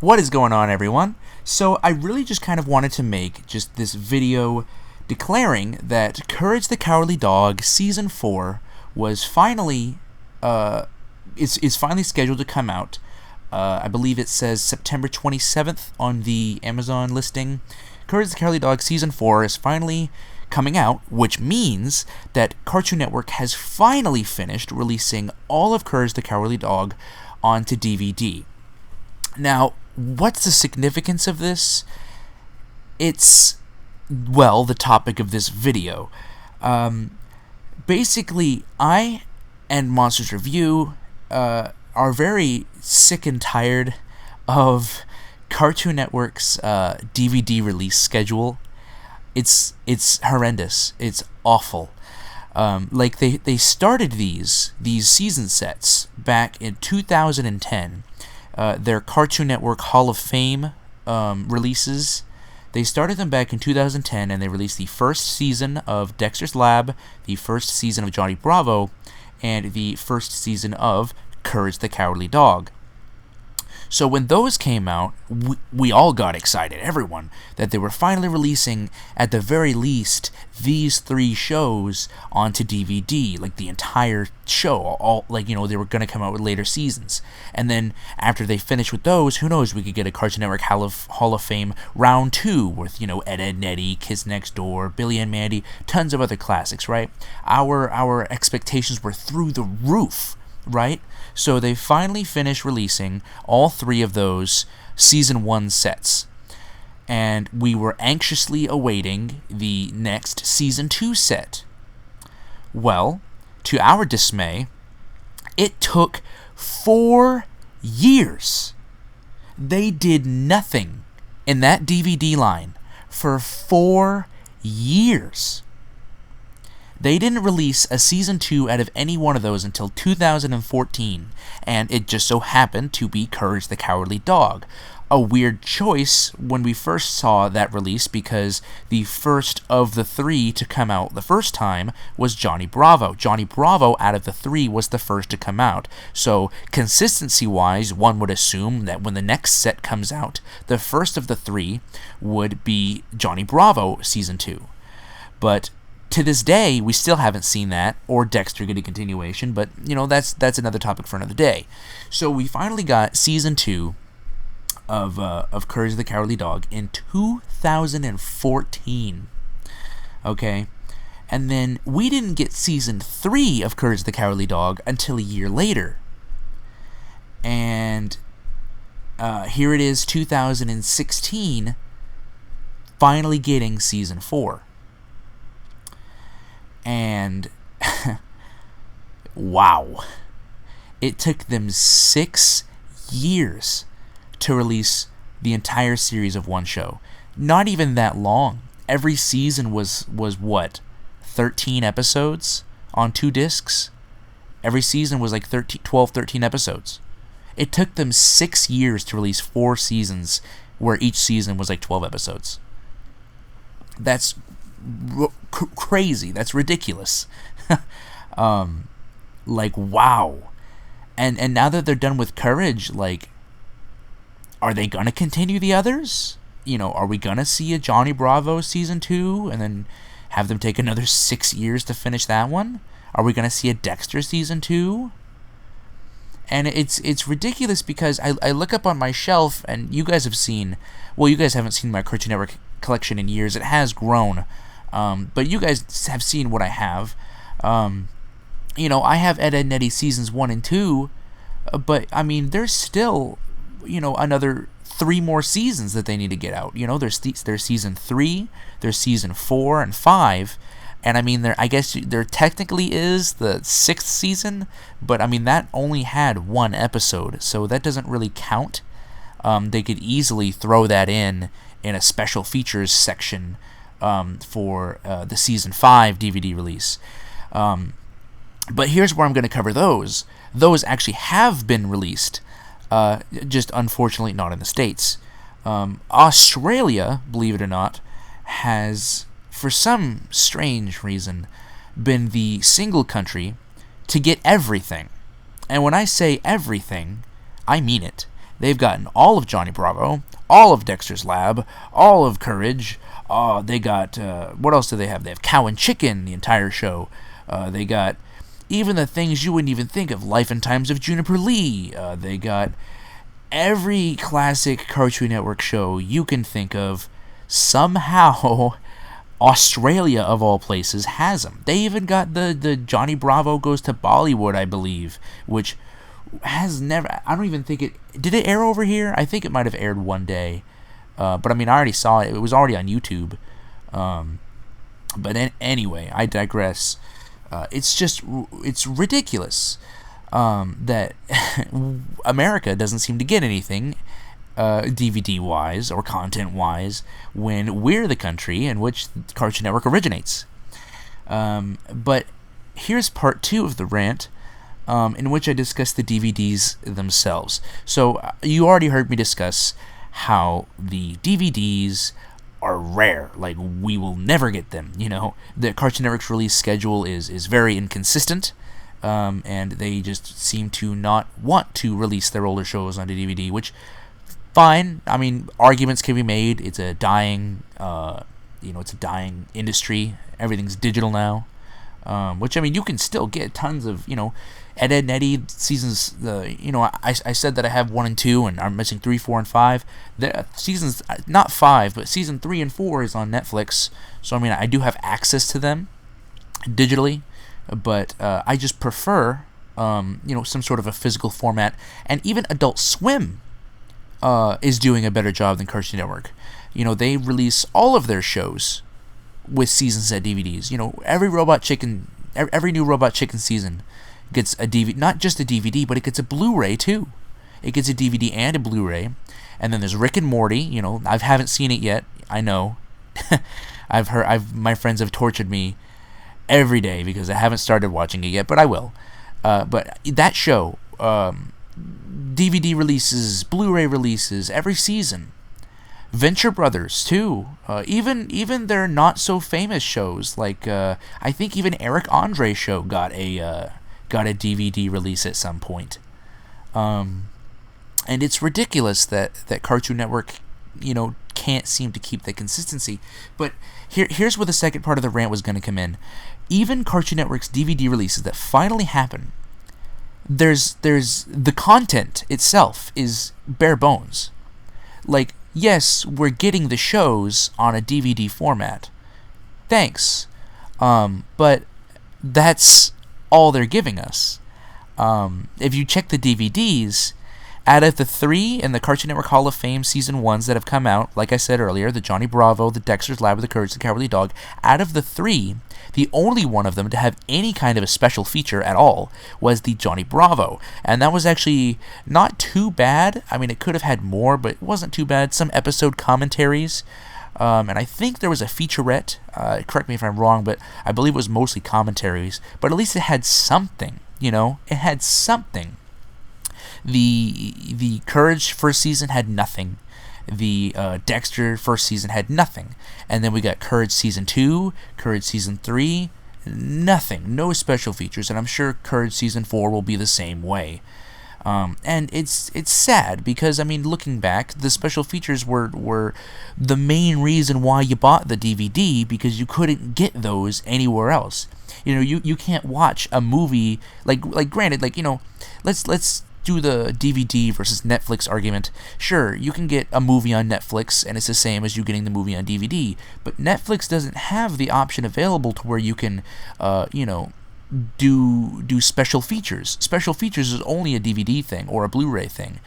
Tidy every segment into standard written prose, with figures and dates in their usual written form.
What is going on, everyone? So I really just kind of wanted to make just this video declaring that Courage the Cowardly Dog Season 4 was finally, is finally scheduled to come out. I believe it says September 27th on the Amazon listing. Courage the Cowardly Dog Season 4 is finally coming out, which means that Cartoon Network has finally finished releasing all of Courage the Cowardly Dog onto DVD. Now, what's the significance of this? It's, well, the topic of this video. Basically, I and Monsters Review are very sick and tired of Cartoon Network's DVD release schedule. It's horrendous. It's awful. Like they started these season sets back in 2010. Their Cartoon Network Hall of Fame releases. They started them back in 2010, and they released the first season of Dexter's Lab, the first season of Johnny Bravo, and the first season of Courage the Cowardly Dog. So when those came out, we all got excited, everyone, that they were finally releasing, at the very least, these three shows onto DVD, like the entire show, all, like, you know, they were going to come out with later seasons. And then after they finished with those, who knows, we could get a Cartoon Network Hall of Fame round 2 with, you know, N Eddy, Kids Next Door, Billy and Mandy, tons of other classics, right? Our expectations were through the roof, right? So they finally finished releasing all three of those Season 1 sets. And we were anxiously awaiting the next Season 2 set. Well, to our dismay, it took 4 years. They did nothing in that DVD line for 4 years. They didn't release a Season 2 out of any one of those until 2014, and it just so happened to be Courage the Cowardly Dog. A weird choice when we first saw that release, because the first of the three to come out the first time was Johnny Bravo. Johnny Bravo, out of the three, was the first to come out. So, consistency-wise, one would assume that when the next set comes out, the first of the three would be Johnny Bravo Season 2. But to this day, we still haven't seen that, or Dexter get a continuation, but, you know, that's another topic for another day. So we finally got Season 2 of Courage the Cowardly Dog in 2014, okay? And then we didn't get Season 3 of Courage the Cowardly Dog until a year later. And here it is, 2016, finally getting Season 4. And wow, it took them 6 years to release the entire series of one show. Not even that long. Every season was what, 13 episodes on 2 discs? Every season was like 13 episodes. It took them 6 years to release 4 seasons, where each season was like 12 episodes. That's crazy. That's ridiculous. Like, wow. And now that they're done with Courage, like, are they gonna continue the others? You know, are we gonna see a Johnny Bravo Season 2 and then have them take another 6 years to finish that one? Are we gonna see a Dexter Season 2? And it's ridiculous, because I look up on my shelf, and you guys have seen, well, you guys haven't seen my Cartoon Network collection in years. It has grown. But you guys have seen what I have. You know, I have N Eddy Seasons 1 and 2, but, I mean, there's still, you know, another 3 more seasons that they need to get out. You know, there's Season 3, there's Season 4 and 5, and, I mean, I guess there technically is the 6th season, but, I mean, that only had 1 episode, so that doesn't really count. They could easily throw that in a special features section for the Season 5 DVD release. But here's where I'm going to cover those. Those actually have been released, just unfortunately not in the States. Australia, believe it or not, has, for some strange reason, been the single country to get everything. And when I say everything, I mean it. They've gotten all of Johnny Bravo, all of Dexter's Lab, all of Courage. They got, what else do they have? They have Cow and Chicken, the entire show. They got even the things you wouldn't even think of, Life and Times of Juniper Lee. They got every classic Cartoon Network show you can think of. Somehow, Australia, of all places, has them. They even got the Johnny Bravo Goes to Bollywood, I believe, which has never... I don't even think it... Did it air over here? I think it might have aired one day. But, I mean, I already saw it. It was already on YouTube. But anyway, I digress. It's ridiculous that America doesn't seem to get anything DVD-wise or content-wise when we're the country in which Cartoon Network originates. But here's part 2 of the rant, in which I discuss the DVDs themselves. So you already heard me discuss how the DVDs are rare. Like, we will never get them. You know, the Cartoon Network's release schedule is very inconsistent, and they just seem to not want to release their older shows onto DVD, which, fine. I mean, arguments can be made. It's a dying, it's a dying industry. Everything's digital now. Which, I mean, you can still get tons of, N Eddy seasons. I said that I have 1 and 2, and I'm missing 3, 4, and 5. The seasons, not 5, but season 3 and 4 is on Netflix. So, I mean, I do have access to them digitally, but I just prefer, some sort of a physical format. And even Adult Swim is doing a better job than Cartoon Network. They release all of their shows with season set DVDs. Every new Robot Chicken season gets a DVD, not just a DVD, but it gets a Blu-ray too. It gets a DVD and a Blu-ray. And then there's Rick and Morty. I haven't seen it yet. I know. My friends have tortured me every day because I haven't started watching it yet, but I will. But that show, DVD releases, Blu-ray releases every season. Venture Brothers too. Even their not so famous shows, like I think even Eric Andre's show got a DVD release at some point. And it's ridiculous that Cartoon Network, can't seem to keep that consistency. But here's where the second part of the rant was going to come in. Even Cartoon Network's DVD releases that finally happen, there's the content itself is bare bones. Like, yes, we're getting the shows on a DVD format. Thanks. But that's all they're giving us. If you check the DVDs, out of the 3 in the Cartoon Network Hall of Fame Season 1s that have come out, like I said earlier, the Johnny Bravo, the Dexter's Lab, the Courage the Cowardly Dog, out of the 3, the only one of them to have any kind of a special feature at all was the Johnny Bravo. And that was actually not too bad. I mean, it could have had more, but it wasn't too bad. Some episode commentaries. And I think there was a featurette. Correct me if I'm wrong, but I believe it was mostly commentaries. But at least it had something, It had something. The Courage first season had nothing. The Dexter first season had nothing. And then we got Courage Season 2, Courage Season 3, nothing. No special features. And I'm sure Courage Season 4 will be the same way. And it's sad because, I mean, looking back, the special features were the main reason why you bought the DVD, because you couldn't get those anywhere else. You can't watch a movie, like granted, let's do the DVD versus Netflix argument. Sure, you can get a movie on Netflix and it's the same as you getting the movie on DVD, but Netflix doesn't have the option available to where you can, do special features. Special features is only a DVD thing or a Blu-ray thing.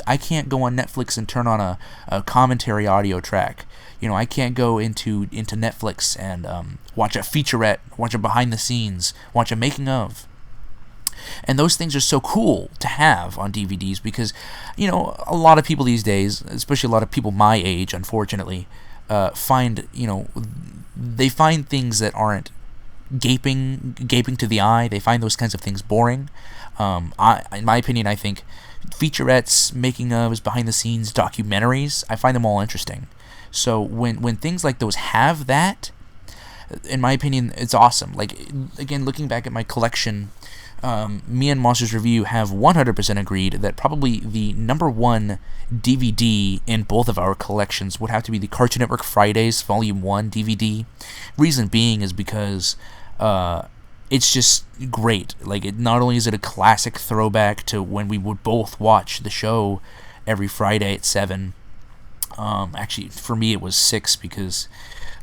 I can't go on Netflix and turn on a commentary audio track. I can't go into Netflix and watch a featurette, watch a behind the scenes, watch a making of. And those things are so cool to have on DVDs because, a lot of people these days, especially a lot of people my age, unfortunately, find things that aren't gaping to the eye. They find those kinds of things boring. In my opinion, I think featurettes, making ofs, behind the scenes, documentaries, I find them all interesting. So when things like those have that, in my opinion, it's awesome. Like, again, looking back at my collection me and Monsters Review have 100% agreed that probably the number one DVD in both of our collections would have to be the Cartoon Network Fridays Volume 1 DVD. Reason being is because it's just great. Like, not only is it a classic throwback to when we would both watch the show every Friday at 7. Actually, for me it was 6 because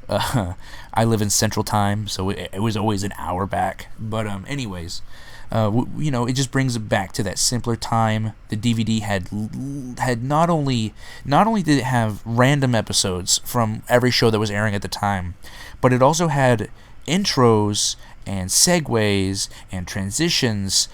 I live in Central Time, so it was always an hour back. But anyways, it just brings it back to that simpler time. The DVD had not only did it have random episodes from every show that was airing at the time, but it also had intros and segues and transitions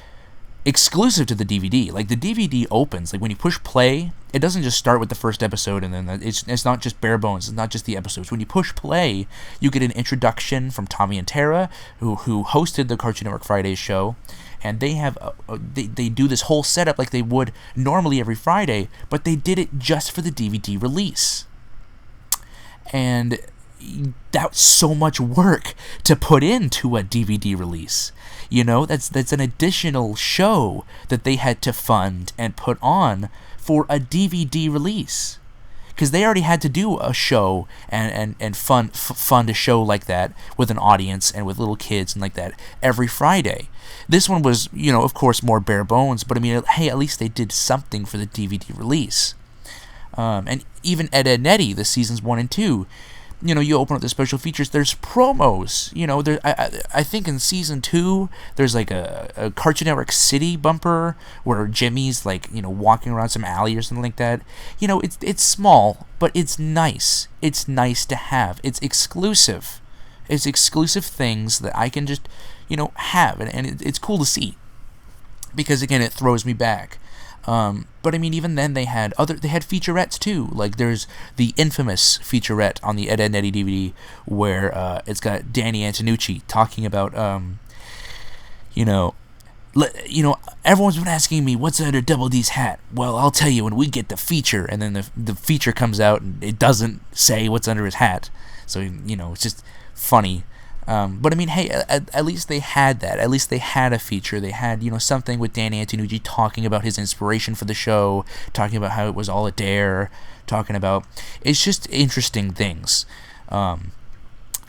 exclusive to the DVD. Like, the DVD opens, like when you push play, it doesn't just start with the first episode and then it's not just bare bones, it's not just the episodes. When you push play, you get an introduction from Tommy and Tara, who hosted the Cartoon Network Fridays show, and they have they do this whole setup like they would normally every Friday, but they did it just for the DVD release. And that's so much work to put into a DVD release. That's an additional show that they had to fund and put on for a DVD release, because they already had to do a show and fund a show like that with an audience and with little kids and like that every Friday. This one was, of course, more bare bones, but I mean, hey, at least they did something for the DVD release. And even Ed, Ed, and Eddy, the seasons 1 and 2, you open up the special features, there's promos. I think in season 2, there's like a Cartoon Network City bumper where Jimmy's like, walking around some alley or something like that. It's small, but it's nice. It's nice to have. It's exclusive. It's exclusive things that I can just, have, and it's cool to see, because again, it throws me back. But I mean, even then they had featurettes too. Like, there's the infamous featurette on the Ed, Ed and Eddy DVD where it's got Danny Antonucci talking about everyone's been asking me what's under Double D's hat. Well, I'll tell you when we get the feature. And then the feature comes out and it doesn't say what's under his hat. So it's just funny. But I mean, hey, at least they had that. At least they had a feature. They had, something with Danny Antonucci talking about his inspiration for the show, talking about how it was all a dare, talking about... It's just interesting things. And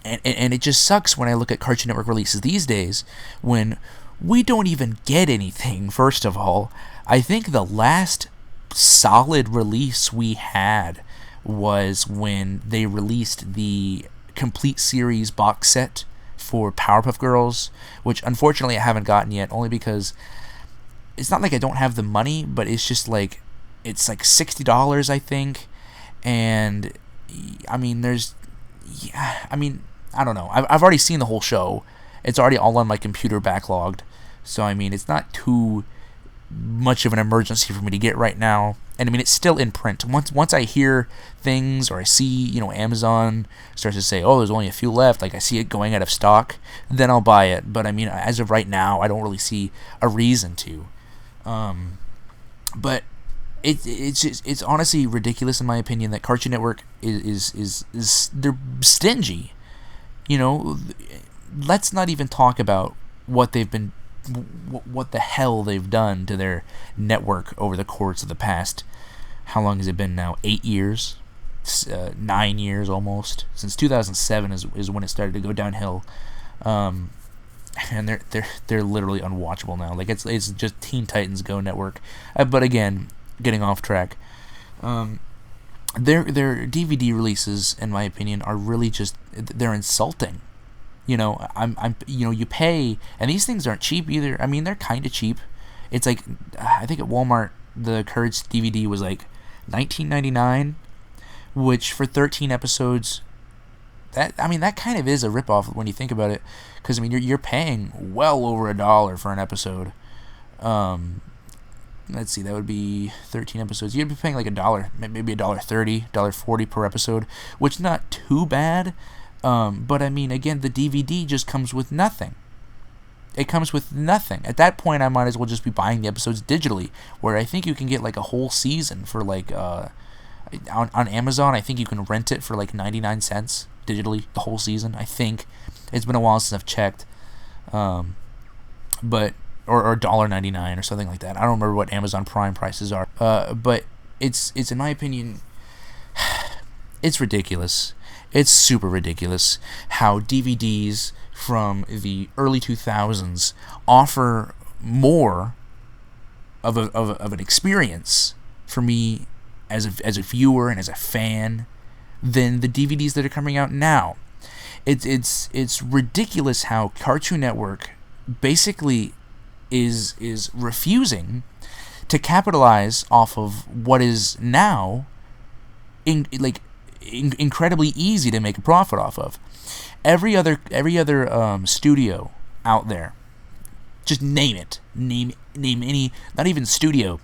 it just sucks when I look at Cartoon Network releases these days, when we don't even get anything, first of all. I think the last solid release we had was when they released the complete series box set for Powerpuff Girls, which unfortunately I haven't gotten yet, only because it's not like I don't have the money, but it's just like, it's like $60, I think. And I mean, I don't know. I've already seen the whole show. It's already all on my computer backlogged. So I mean, it's not too much of an emergency for me to get right now. And I mean, it's still in print. Once I hear things, or I see, Amazon starts to say, oh, there's only a few left, like I see it going out of stock, then I'll buy it. But I mean, as of right now, I don't really see a reason to. But it's honestly ridiculous, in my opinion, that Cartoon Network is they're stingy. Let's not even talk about what the hell they've done to their network over the course of the past, how long has it been now? 8 years? 9 years almost. Since 2007 is when it started to go downhill. And they're literally unwatchable now. Like, it's just Teen Titans Go Network. But again, getting off track. Their DVD releases, in my opinion, are really just, they're insulting. You pay, and these things aren't cheap either. I mean, they're kind of cheap. It's like, I think at Walmart, the Courage DVD was like $19.99, which for 13 episodes, that kind of is a ripoff when you think about it, because I mean, you're paying well over $1 for an episode. Let's see, that would be 13 episodes. You'd be paying like $1, maybe $1.30, $1.40 per episode, which is not too bad. But I mean, again, the DVD just comes with nothing. It comes with nothing. At that point, I might as well just be buying the episodes digitally, where I think you can get like a whole season for like, on Amazon, I think you can rent it for like 99 cents digitally, the whole season, I think. It's been a while since I've checked. But or $1.99 or something like that. I don't remember what Amazon Prime prices are. But it's in my opinion, it's ridiculous. It's super ridiculous how DVDs from the early 2000s offer more of an experience for me as a viewer and as a fan than the DVDs that are coming out now. It's ridiculous how Cartoon Network basically is refusing to capitalize off of what is now incredibly easy to make a profit off of. Every other studio out there, just name it. Name any, not even studio.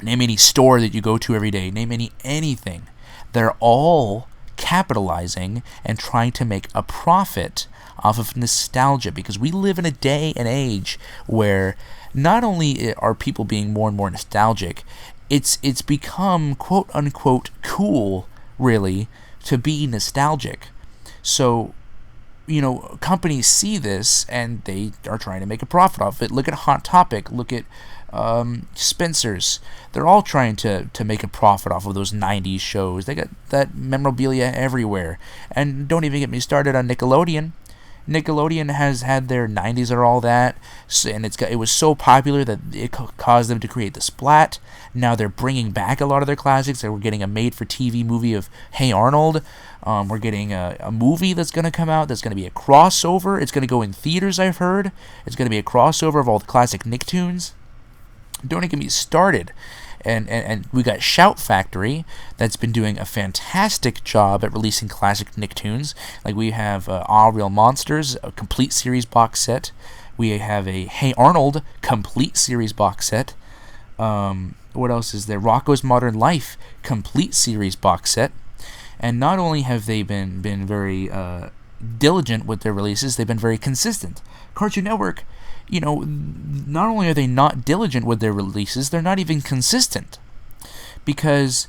Name any store that you go to every day. Name anything. They're all capitalizing and trying to make a profit off of nostalgia, because we live in a day and age where not only are people being more and more nostalgic, it's become quote unquote cool, really, to be nostalgic. So, companies see this and they are trying to make a profit off it. Look at Hot Topic. Look at Spencer's. They're all trying to make a profit off of those 90s shows. They got that memorabilia everywhere. And don't even get me started on Nickelodeon. Nickelodeon has had their 90s or all that, and it was so popular that it caused them to create the Splat. Now they're bringing back a lot of their classics. We're getting a made-for-TV movie of Hey Arnold. We're getting a movie that's going to come out that's going to be a crossover. It's going to go in theaters, I've heard. It's going to be a crossover of all the classic Nicktoons. Don't even get me started. And we got Shout Factory that's been doing a fantastic job at releasing classic Nicktoons. Like we have All Real Monsters, a complete series box set. We have a Hey Arnold complete series box set. What else is there? Rocko's Modern Life complete series box set. And not only have they been very diligent with their releases, they've been very consistent. Cartoon Network, not only are they not diligent with their releases, they're not even consistent. Because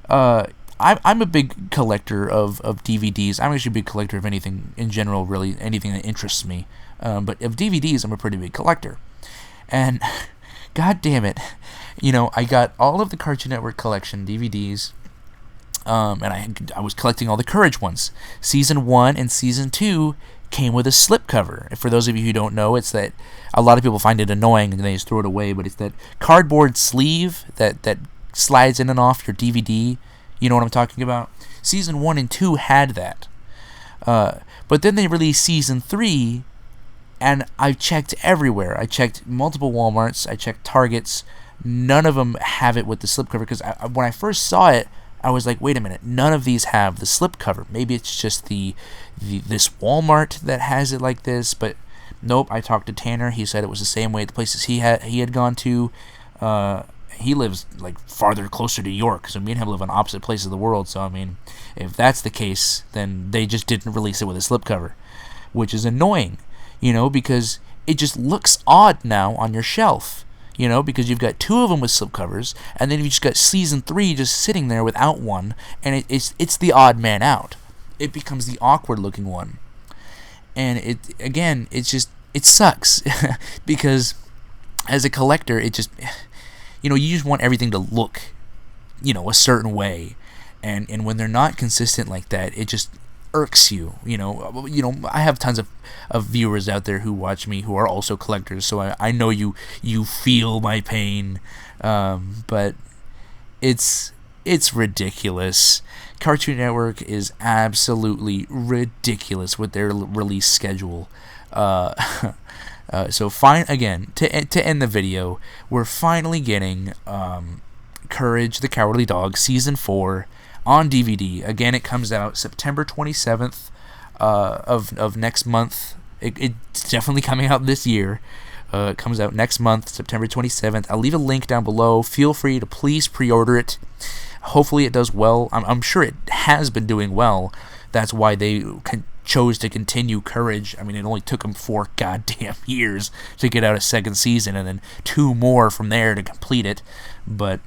I'm a big collector of DVDs. I'm actually a big collector of anything in general, really, anything that interests me. But of DVDs, I'm a pretty big collector. And, god damn it, I got all of the Cartoon Network collection DVDs, and I was collecting all the Courage ones. Season 1 and Season 2 came with a slipcover. For those of you who don't know, it's that a lot of people find it annoying and they just throw it away, but it's that cardboard sleeve that slides in and off your DVD. You know what I'm talking about? Season 1 and 2 had that. But then they released Season 3, and I've checked everywhere. I checked multiple Walmarts. I checked Targets. None of them have it with the slipcover, because when I first saw it, I was like, wait a minute, none of these have the slipcover. Maybe it's just this Walmart that has it like this, but nope. I talked to Tanner. He said it was the same way at the places he had gone to. He lives farther closer to York, so me and him live on opposite places of the world. So I mean, if that's the case, then they just didn't release it with a slipcover, which is annoying, because it just looks odd now on your shelf. Because you've got two of them with slipcovers, and then you've just got Season 3 just sitting there without one, and it's the odd man out. It becomes the awkward-looking one. And it sucks, because as a collector, it just, you just want everything to look, a certain way, and when they're not consistent like that, it just irks you. I have tons of viewers out there who watch me who are also collectors, so I know you feel my pain, but it's ridiculous. Cartoon Network is absolutely ridiculous with their release schedule. So again, to end the video, we're finally getting Courage the Cowardly Dog Season 4 on DVD. Again, it comes out September 27th of next month. It's definitely coming out this year. It comes out next month, September 27th. I'll leave a link down below. Feel free to please pre-order it. Hopefully it does well. I'm sure it has been doing well. That's why they chose to continue Courage. I mean, it only took them 4 goddamn years to get out a second season, and then 2 more from there to complete it. But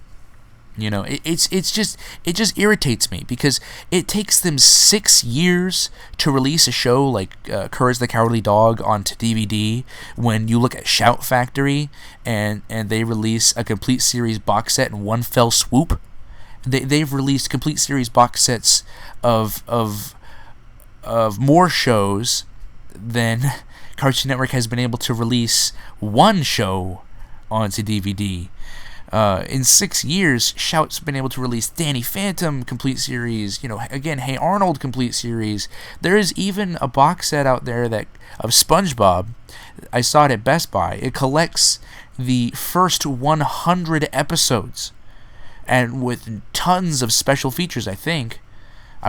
It just irritates me because it takes them 6 years to release a show like Courage the Cowardly Dog onto DVD. When you look at Shout Factory and they release a complete series box set in one fell swoop, they've released complete series box sets of more shows than Cartoon Network has been able to release one show onto DVD. In 6 years, Shout's been able to release Danny Phantom complete series, again, Hey Arnold complete series. There is even a box set out there of SpongeBob. I saw it at Best Buy. It collects the first 100 episodes, and with tons of special features, I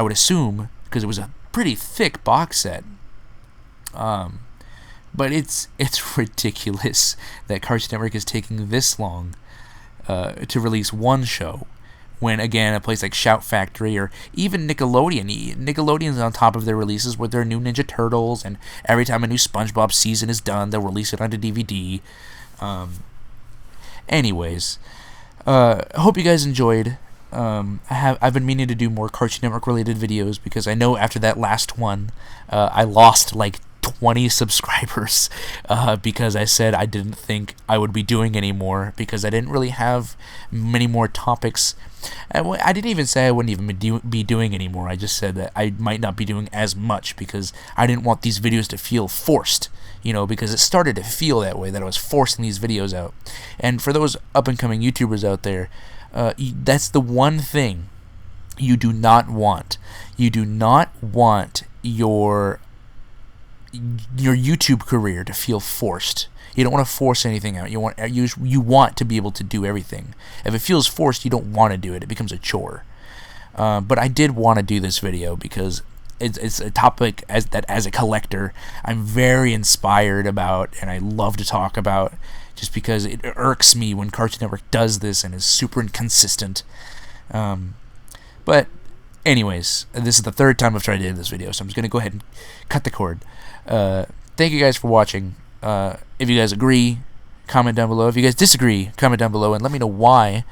would assume, because it was a pretty thick box set. But it's ridiculous that Cartoon Network is taking this long to release one show, when again a place like Shout Factory or even Nickelodeon's on top of their releases with their new Ninja Turtles, and every time a new SpongeBob season is done, they'll release it onto DVD. Anyways, I hope you guys enjoyed. I've been meaning to do more Cartoon Network related videos because I know after that last one, I lost like 20 subscribers because I said I didn't think I would be doing any more because I didn't really have many more topics. I didn't even say I wouldn't even be doing any more. I just said that I might not be doing as much because I didn't want these videos to feel forced, because it started to feel that way, that I was forcing these videos out. And for those up-and-coming YouTubers out there, that's the one thing you do not want. You do not want your YouTube career to feel forced. You don't want to force anything out. You want to be able to do everything. If it feels forced, you don't want to do it. It becomes a chore. But I did want to do this video because it's a topic as a collector I'm very inspired about, and I love to talk about, just because it irks me when Cartoon Network does this and is super inconsistent. But anyways, this is the third time I've tried to do this video, so I'm just going to go ahead and cut the cord. Thank you guys for watching. If you guys agree, comment down below. If you guys disagree, comment down below and let me know why.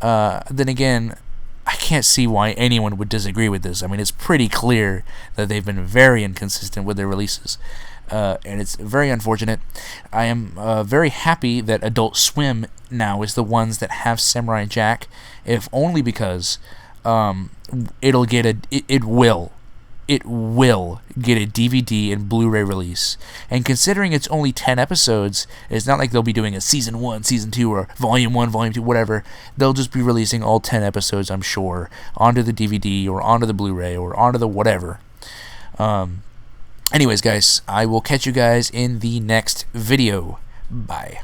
Then again, I can't see why anyone would disagree with this. I mean, it's pretty clear that they've been very inconsistent with their releases, and it's very unfortunate. I am very happy that Adult Swim now is the ones that have Samurai Jack, if only because it will get a DVD and Blu-ray release. And considering it's only 10 episodes, it's not like they'll be doing a Season 1, Season 2, or Volume 1, Volume 2, whatever. They'll just be releasing all 10 episodes, I'm sure, onto the DVD, or onto the Blu-ray, or onto the whatever. Anyways, guys, I will catch you guys in the next video. Bye.